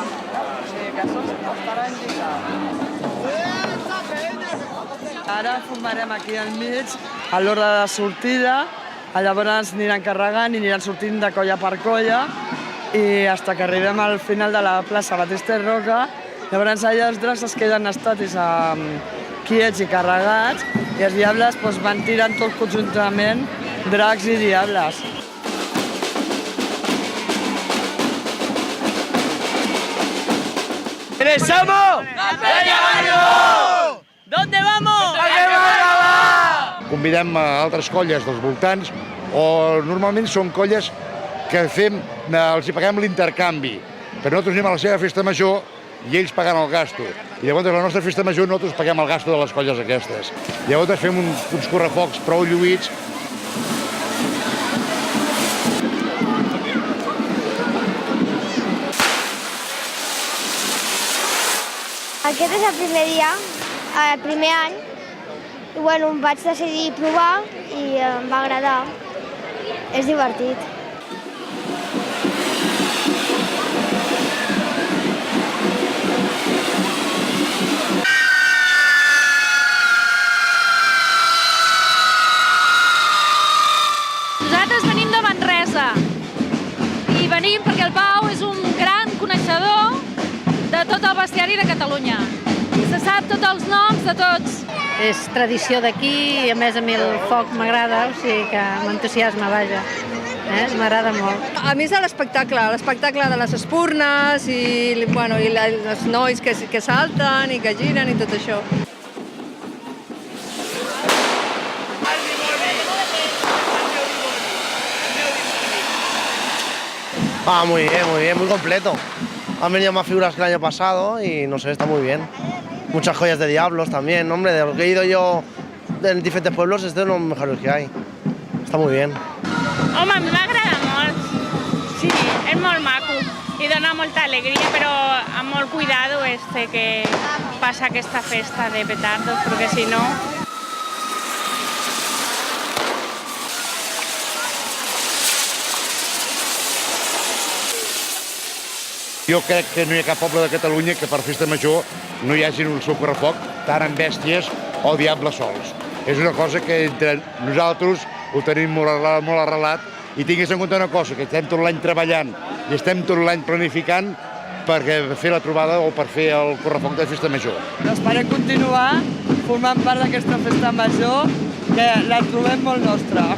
O sigui que això estarà indicat. Ara formarem aquí al mig, a l'hora de sortida, llavors aniran carregant i aniran sortint de colla per colla i fins que arribem al final de la plaça Batista i Roca. Llavors allà els dracs es queden estàtics quiets i carregats i els diables van tirant tot conjuntament dracs i diables. ¡Regresamos! ¡A Peña Barrio! ¿Dónde vamos? ¡A que va! Convidem a altres colles dels voltants o normalment són colles que els hi paguem l'intercanvi. Però nosaltres anem a la seva festa major i ells paguen el gasto. I llavors a la nostra festa major nosaltres paguem el gasto de les colles aquestes. Llavors fem uns correfocs prou lluïts. Aquest és el primer dia, el primer any, i bueno, em vaig decidir provar i em va agradar. És divertit. Nosaltres venim de Manresa i venim perquè el Pau és un gran coneixedor de tot el bestiari de Catalunya. Se sap tots els noms de tots. És tradició d'aquí i a més a mi el foc m'agrada, o sigui que m'entusiasma, vaja. M'agrada molt. A mi és l'espectacle de les espurnes i, bueno, i els nois que salten i que giren i tot això. Muy bien, muy completo. Han venido más figuras que el año pasado y no sé, está muy bien. Muchas joyas de diablos también, hombre, de lo que he ido yo en diferentes pueblos, este es uno de los mejores que hay. Està molt bé. Home, a mi m'agrada molt. Sí, és molt maco i dona molta alegria, però amb molt cuidado que passa aquesta festa de petardos, perquè si no... Jo crec que no hi ha cap poble de Catalunya que per festa major no hi hagi un seu correfoc tant amb bèsties o diables sols. És una cosa que entre nosaltres ho tenim molt arrelat i tinguis en compte una cosa, que estem tot l'any treballant i estem tot l'any planificant per fer la trobada o per fer el correfoc de festa major. Esperem continuar formant part d'aquesta festa major que la trobem molt nostra.